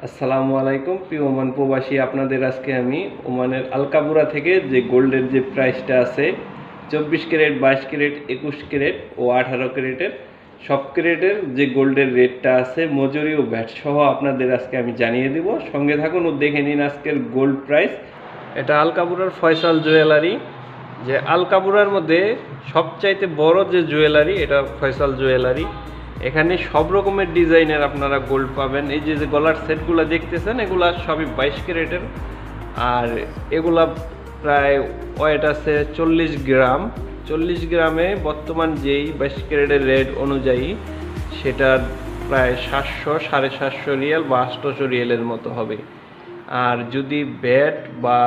আসসালামু আলাইকুম প্রিয় ওমান প্রবাসী, আপনাদের আজকে আমি ওমানের আলকাবুরা থেকে যে গোল্ডের যে প্রাইসটা আছে 24 ক্যারেট, 22 ক্যারেট, 21 ক্যারেট ও 18 ক্যারেটের সব ক্যারেটের যে গোল্ডের রেটটা আছে মজুরি ও ভ্যাট সহ আপনাদের আজকে আমি জানিয়ে দেব। সঙ্গে থাকুন ও দেখে নিন আজকের গোল্ড প্রাইস। এটা আলকাবুরার ফয়সাল জুয়েলারি। যে আলকাবুরার মধ্যে সবচাইতে বড় যে জুয়েলারি, এটা ফয়সাল জুয়েলারি। এখানে সব রকমের ডিজাইনের আপনারা গোল্ড পাবেন। এই যে গলার সেটগুলো দেখতেছেন, এগুলা সবই 22 ক্যারেটের। আর এগুলা প্রায় ওয়েট আছে 40 গ্রাম। 40 গ্রামে বর্তমান যেই 22 ক্যারেটের রেট অনুযায়ী সেটার প্রায় 700-750 রিয়াল বা 800 রিয়ালের মতো হবে। আর যদি ব্যাট বা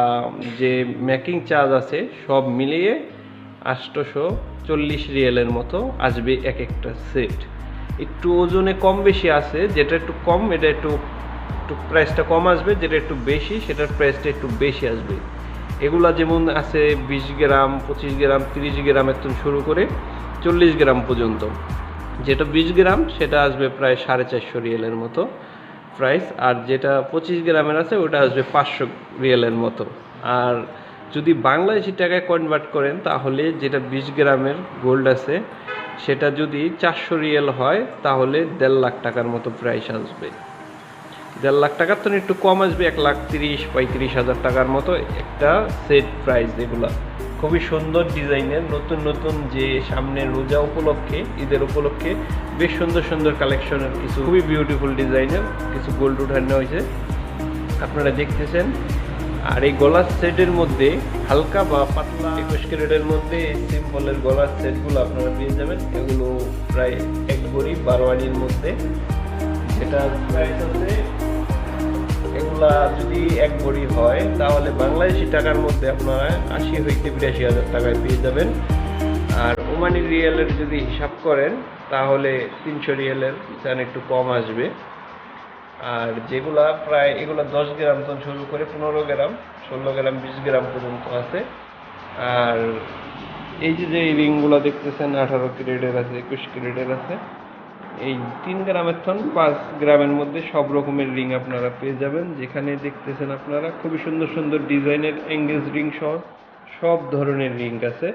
যে মেকিং চার্জ আছে সব মিলিয়ে 840 রিয়ালের মতো আসবে এক একটা সেট। একটু ওজনে কম বেশি আছে, যেটা একটু কম এটা একটু প্রাইসটা কম আসবে, যেটা একটু বেশি সেটার প্রাইসটা একটু বেশি আসবে। এগুলা যেমন আছে 20 গ্রাম, 25 গ্রাম, 30 গ্রামের থেকে শুরু করে 40 গ্রাম পর্যন্ত। যেটা 20 গ্রাম সেটা আসবে প্রায় 450 রিয়ালের মতো প্রাইস। আর যেটা 25 গ্রামের আছে ওটা আসবে 500 রিয়ালের মতো। আর যদি বাংলাদেশি টাকায় কনভার্ট করেন তাহলে যেটা 20 গ্রামের গোল্ড আছে সেটা যদি 400 রিয়াল হয় তাহলে 1.5 লাখ টাকার মতো প্রাইস আসবে। 1.5 লাখ টাকার তো একটু কম আসবে, 1,30,000-35 হাজার টাকার মতো একটা সেট প্রাইস। এগুলা খুবই সুন্দর ডিজাইনের, নতুন নতুন যে সামনে রোজা উপলক্ষে, ঈদের উপলক্ষে বেশ সুন্দর সুন্দর কালেকশনের কিছু খুবই বিউটিফুল ডিজাইনের কিছু গোল্ড উঠানো হয়েছে আপনারা দেখতেছেন। আর এই গলার সেটের মধ্যে হালকা বা পাতলা 21 ক্যারেটের মধ্যে সিম্পলের গলার সেটগুলো আপনারা পেয়ে যাবেন। এগুলো প্রায় 1 ভরি 12 আনির মধ্যে, যেটা প্রাইস আছে এগুলা যদি 1 ভরি হয় তাহলে বাংলাদেশি টাকার মধ্যে আপনারা 80-82 হাজার টাকায় পেয়ে যাবেন। আর ওমানি রিয়ালের যদি হিসাব করেন তাহলে 300 রিয়ালের চান একটু কম আসবে। আর যেগুলা প্রায় এগুলা 10 গ্রাম থেকে শুরু করে 15 গ্রাম, 16 গ্রাম, 20 গ্রাম পর্যন্ত আছে। আর এই যে এই রিংগুলো দেখতেছেন 18 ক্যারেটের আছে, 21 ক্যারেটের আছে। এই 3 গ্রামের থেকে 5 গ্রামের মধ্যে সব রকমের রিং আপনারা পেয়ে যাবেন। যেখানে দেখতেছেন আপনারা খুবই সুন্দর সুন্দর ডিজাইনের এঙ্গেজ রিং সহ সব ধরনের রিং আছে।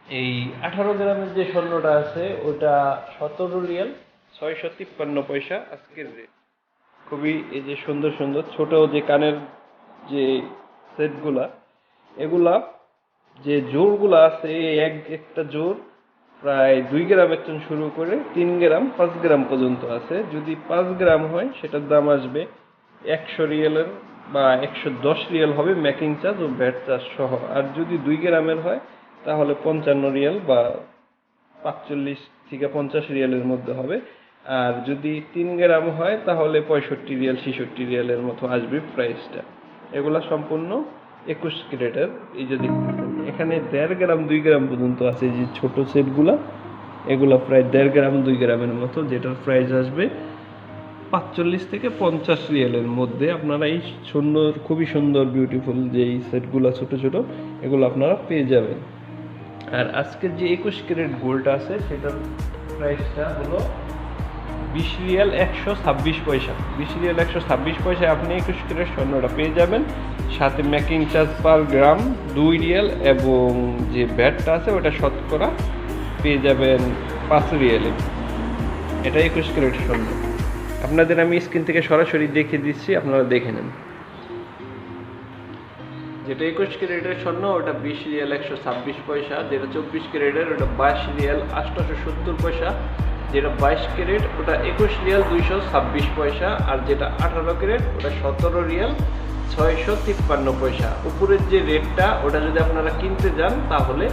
এই 18 গ্রামের যে স্বর্ণটা আছে ওটা 17 রিয়াল 653 পয়সা আজকের রেট। খুবই এই যে সুন্দর সুন্দর ছোট যে কানের যে সেটগুলা, এগুলা যে জোড়গুলা আছে একটা জোড় প্রায় 2 গ্রামের থেকে শুরু করে 3 গ্রাম 5 গ্রাম পর্যন্ত আছে। যদি 5 গ্রাম হয় সেটার দাম আসবে 100 রিয়ালের বা 110 রিয়াল হবে মেকিং চার্জ ও ভ্যাট চার্জ সহ। আর যদি 2 গ্রামের হয় তাহলে 55 রিয়াল বা 45-50 রিয়ালের মধ্যে হবে। আর যদি 3 গ্রাম হয় তাহলে 65 রিয়াল 66 রিয়ালের মতো আসবে প্রাইসটা। এগুলা সম্পূর্ণ 21 ক্যারেটের। এই যে দেখতেছেন এখানে 1.5 গ্রাম 2 গ্রাম পর্যন্ত আছে যে ছোট সেটগুলা, এগুলা প্রায় 1.5 গ্রাম 2 গ্রামের মতো, যেটার প্রাইস আসবে 45-50 রিয়ালের মধ্যে। আপনারা এই সুন্দর খুবই সুন্দর বিউটিফুল যে এই সেটগুলা ছোট ছোট এগুলো আপনারা পেয়ে যাবেন। আর আজকের যে 21 ক্যারেট গোল্ড আছে সেটার প্রাইসটা হলো 20 রিয়াল 126 পয়সা। 20 রিয়াল 126 পয়সায় আপনি 21 ক্যারেট স্বর্ণটা পেয়ে যাবেন। সাথে মেকিং চার্জ পার গ্রাম 2 রিয়াল এবং যে ভ্যাটটা আছে ওটা শতকরা পেয়ে যাবেন 5 রিয়ালে। এটা 21 ক্যারেট স্বর্ণ। আপনাদের আমি স্ক্রিন থেকে সরাসরি দেখিয়ে দিচ্ছি, আপনারা দেখে নেন। যেটা 21 ক্যারেটের স্বর্ণ ওটা 20 রিয়াল 126 পয়সা। যেটা 24 ক্যারেটের ওটা 22 রিয়াল 870 পয়সা। যেটা 22 ক্যারেট ওটা 21 রিয়াল 226 পয়সা। আর যেটা 18 ক্যারেট ওটা 17 রিয়াল 653 পয়সা। উপরের যে রেটটা ওটা যদি আপনারা কিনতে যান তাহলে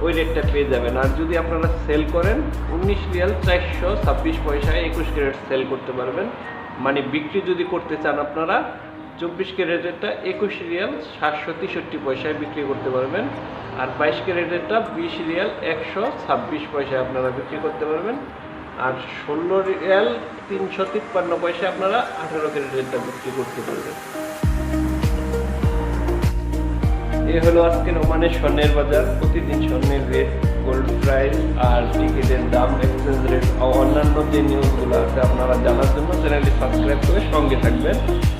ওই রেটটা পেয়ে যাবেন। আর যদি আপনারা সেল করেন 19 রিয়াল 426 পয়সায় 21 ক্যারেট সেল করতে পারবেন। মানে বিক্রি যদি করতে চান আপনারা 24 ক্যারেটেরটা 21 রিয়াল 763 পয়সায় বিক্রি করতে পারবেন। আর 22 ক্যারেটেরটা 20 রিয়াল 126 পয়সায় আপনারা বিক্রি করতে পারবেন। আর 16 রিয়াল 353 পয়সায় আপনারা 18 ক্যারেটেরটা বিক্রি করতে পারবেন। এই হলো আজকের ওমানের স্বর্ণের বাজার, প্রতিদিন স্বর্ণের রেট, গোল্ড প্রাইস আর টিকিটের দাম, এক্সচেঞ্জ রেট ও অন্যান্য যে নিউজগুলো আছে আপনারা জানার জন্য চ্যানেলটি সাবস্ক্রাইব করে সঙ্গে থাকবেন।